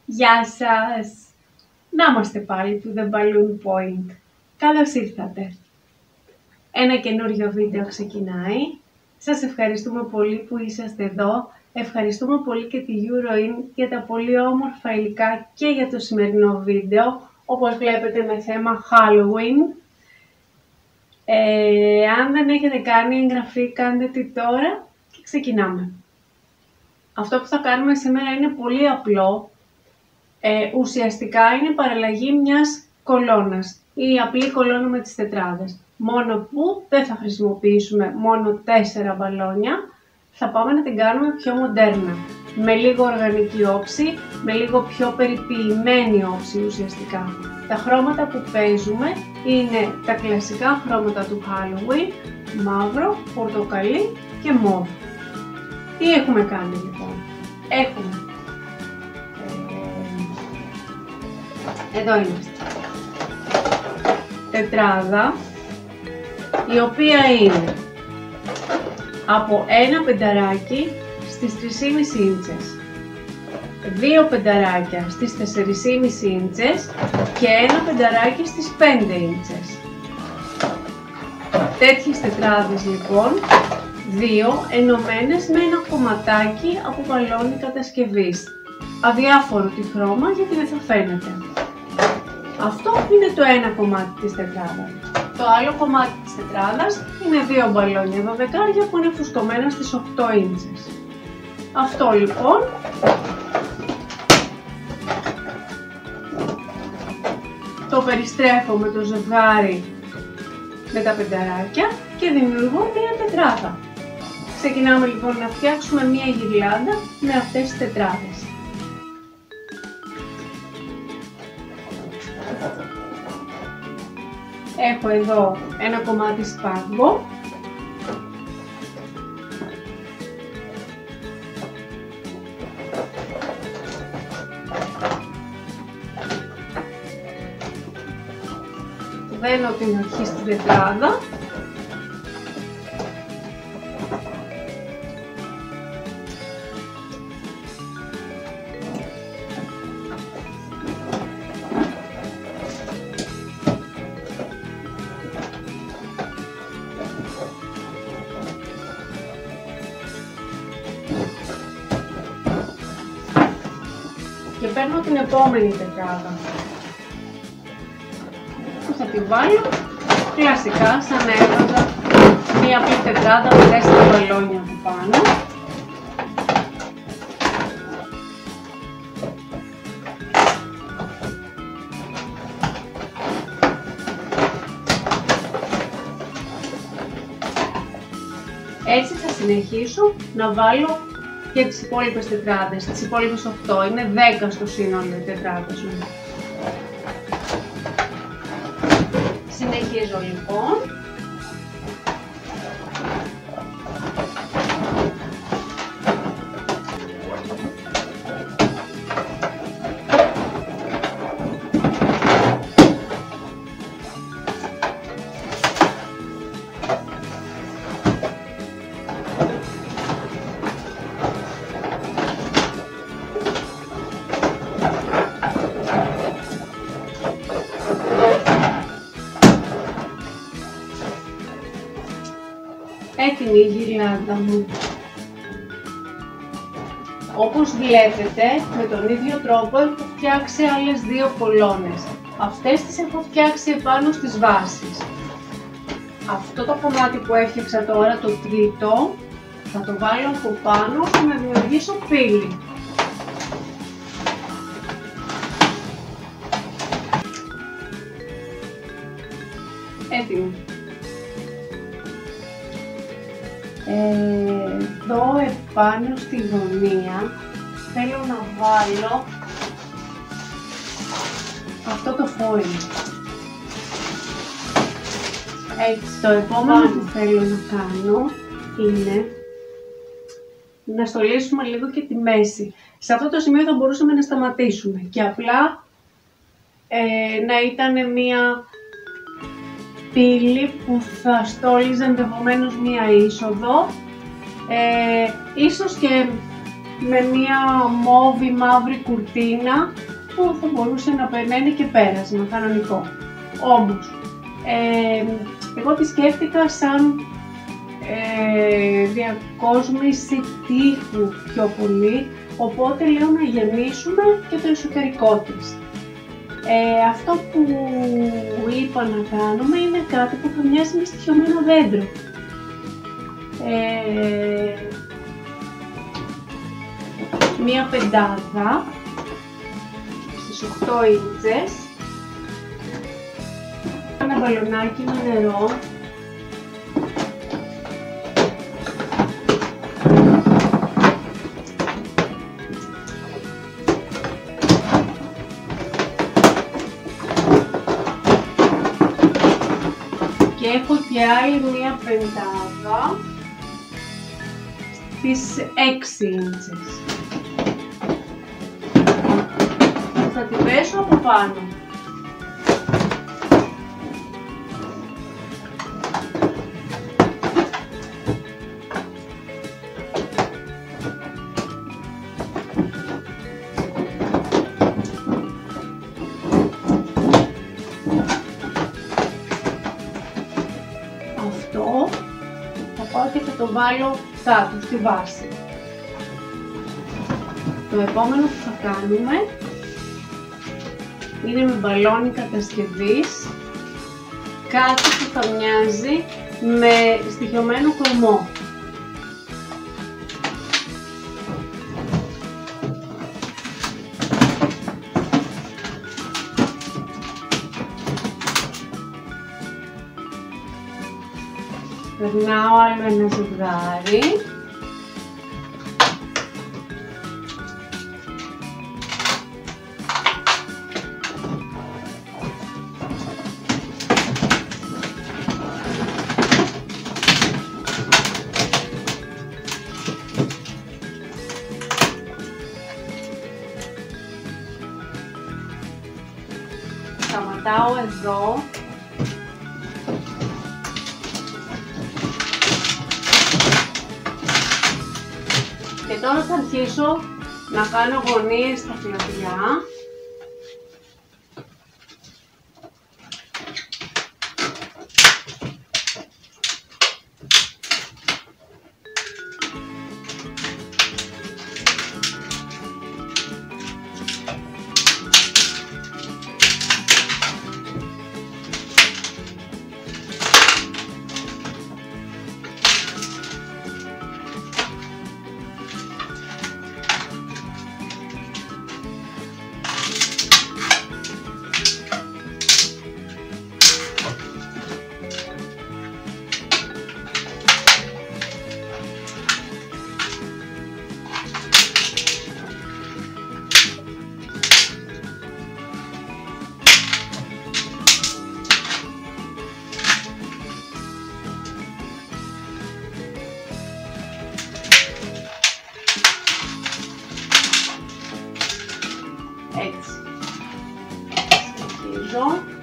Γεια σας! Να είμαστε πάλι to the balloon point. Καλώς ήρθατε. Ένα καινούριο βίντεο ξεκινάει. Σας ευχαριστούμε πολύ που είσαστε εδώ. Ευχαριστούμε πολύ και τη Euroin για τα πολύ όμορφα υλικά και για το σημερινό βίντεο, όπως βλέπετε με θέμα Halloween. Αν δεν έχετε κάνει εγγραφή, κάντε τη τώρα και ξεκινάμε. Αυτό που θα κάνουμε σήμερα είναι πολύ απλό. Ουσιαστικά είναι παραλλαγή μιας κολόνας ή απλή κολόνα με τις τετράδες. Μόνο που δεν θα χρησιμοποιήσουμε μόνο 4 μπαλόνια, θα πάμε να την κάνουμε πιο μοντέρνα. Με λίγο οργανική όψη, με λίγο πιο περιποιημένη όψη ουσιαστικά. Τα χρώματα που παίζουμε είναι τα κλασικά χρώματα του Halloween, μαύρο, πορτοκαλί και μοβ. Τι έχουμε κάνει λοιπόν? Έχουμε εδώ είμαστε. Τετράδα, η οποία είναι από ένα πενταράκι στις 3,5 ίντσες, 2 πενταράκια στις 4,5 ίντσες και ένα πενταράκι στις 5 ίντσες. Τέτοιες τετράδες λοιπόν, 2 ενωμένες με ένα κομματάκι από μπαλόνι κατασκευής. Αδιάφορο τι χρώμα, γιατί δεν θα φαίνεται. Αυτό είναι το ένα κομμάτι της τετράδας. Το άλλο κομμάτι της τετράδας είναι 2 μπαλόνια 12 που είναι φουσκωμένα στις 8 ίντσες. Αυτό λοιπόν το περιστρέφω με το ζευγάρι με τα πενταράκια και δημιουργώ μία τετράδα. Ξεκινάμε λοιπόν να φτιάξουμε μία γυρλάντα με αυτές τις τετράδες. Έχω εδώ ένα κομμάτι σπάγκο. Βαίνω την αρχή στην τετράδα. Και παίρνω την επόμενη τετράδα που θα τη βάλω κλασικά σαν να έβαζα μία απλή τετράδα με 4 μπαλόνια από πάνω. Έτσι θα συνεχίσω να βάλω και τις υπόλοιπες τετράδες, τις υπόλοιπες 8, είναι 10 στο σύνολο οι τετράδες μου. Συνεχίζω λοιπόν. Έτοιμη η γυρλάντα μου. Όπως βλέπετε, με τον ίδιο τρόπο έχω φτιάξει άλλες 2 κολόνες. Αυτές τις έχω φτιάξει επάνω στις βάσεις. Αυτό το κομμάτι που έφτιαξα τώρα, το τρίτο, θα το βάλω από πάνω ώστε να δημιουργήσω πύλη. Έτοιμο. Εδώ επάνω στη γωνία θέλω να βάλω αυτό το foil. Έτσι, το επόμενο που θέλω να κάνω είναι να στολίσουμε λίγο και τη μέση. Σε αυτό το σημείο θα μπορούσαμε να σταματήσουμε και απλά να ήταν μία πύλη που θα στόλιζε ενδεχομένως μία είσοδο, ίσως και με μία μόβι μαύρη κουρτίνα που θα μπορούσε να περνάει και πέρασμα, κανονικό. Όμως, εγώ τη σκέφτηκα σαν διακόσμηση τείχου πιο πολύ, οπότε λέω να γεμίσουμε και το εσωτερικό της. Αυτό που είπα να κάνουμε είναι κάτι που θα μοιάζει με στοιχειωμένο δέντρο. Μία πεντάδα στις 8 ίντσες, ένα μπαλονάκι με νερό, και έχω και άλλη μία πεντάδα στις 6 ίντσες. Θα την πέσω από πάνω. Αυτό θα πάω και θα το βάλω κάτω στη βάση. Το επόμενο που θα κάνουμε είναι με μπαλόνι κατασκευής, κάτι που θα μοιάζει με στοιχειωμένο κορμό. Περνάω άλλο ένα ζευγάρι. Σταματάω εδώ. Και τώρα θα αρχίσω να κάνω γωνίες στα κλαδιά. Έτσι. Συνεχίζω.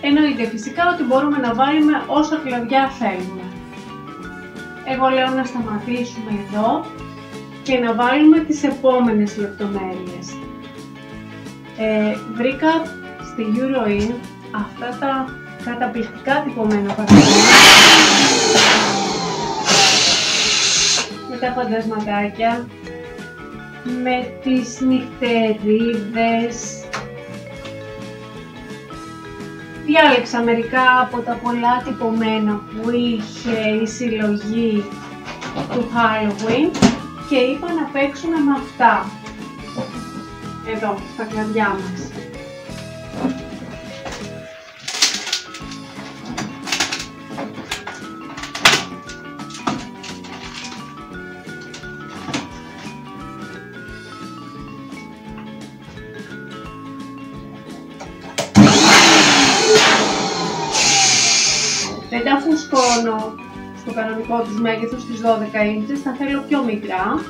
Εννοείται φυσικά ότι μπορούμε να βάλουμε όσα κλαδιά θέλουμε. Εγώ λέω να σταματήσουμε εδώ και να βάλουμε τις επόμενες λεπτομέρειες. Βρήκα στη Euroin αυτά τα καταπληκτικά τυπωμένα παραδείγματα με τα φαντασματάκια, με τις νυχτερίδες. Διάλεξα μερικά από τα πολλά τυπωμένα που είχε η συλλογή του Halloween και είπα να παίξουμε με αυτά, εδώ, στα κλαδιά μας. Δεν τα φουσκώνω στο κανονικό τους μέγεθος στις 12 ίντσες, τα θέλω πιο μικρά.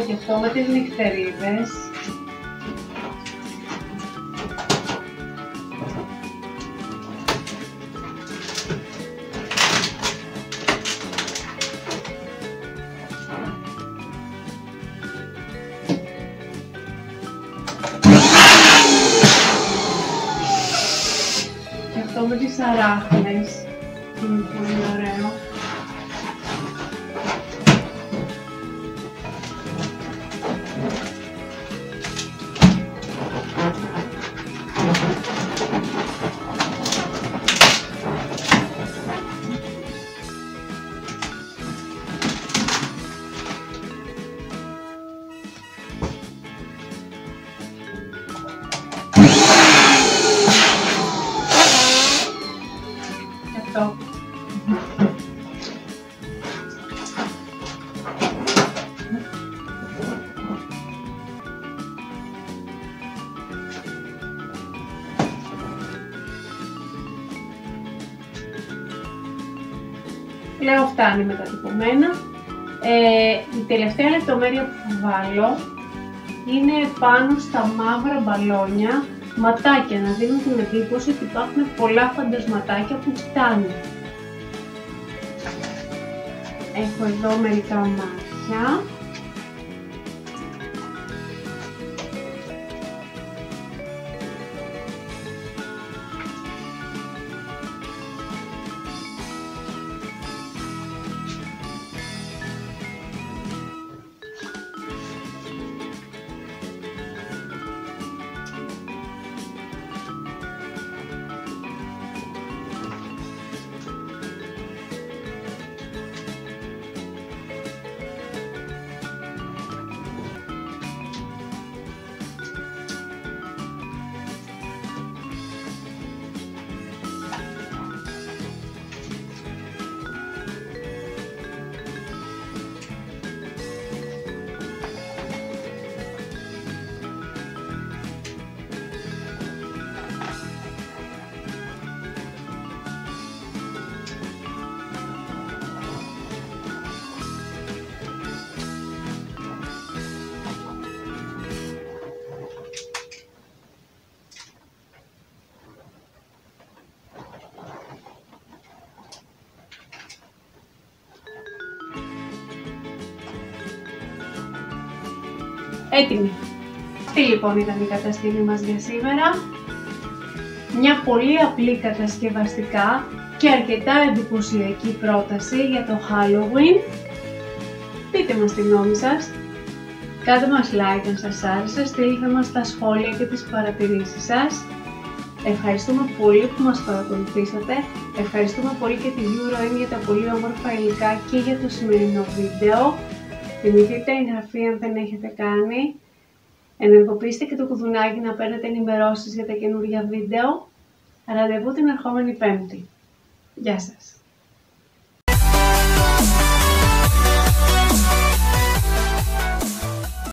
Και αυτό με τις νυχτερίδες. Και αυτό με τις αράχνες. Είναι πολύ ωραίο. Αυτό. Λέω φτάνει με τα τυπωμένα. Η τελευταία λεπτομέρεια που θα βάλω είναι πάνω στα μαύρα μπαλόνια, ματάκια, να δίνουν την εντύπωση ότι υπάρχουν πολλά φαντασματάκια που κοιτάνε. Έχω εδώ μερικά μάτια. Έτοιμη. Αυτή λοιπόν ήταν η κατασκευή μας για σήμερα. Μια πολύ απλή κατασκευαστικά και αρκετά εντυπωσιακή πρόταση για το Halloween. Πείτε μας τη γνώμη σας. Κάντε μας like αν σας άρεσε, στείλτε μας τα σχόλια και τις παρατηρήσεις σας. Ευχαριστούμε πολύ που μας παρακολουθήσατε. Ευχαριστούμε πολύ και τη EuroN για τα πολύ όμορφα υλικά και για το σημερινό βίντεο. Θυμηθείτε εγγραφή αν δεν έχετε κάνει. Ενεργοποιήστε και το κουδουνάκι να παίρνετε ενημερώσεις για τα καινούργια βίντεο. Ραντεβού την ερχόμενη Πέμπτη. Γεια σας!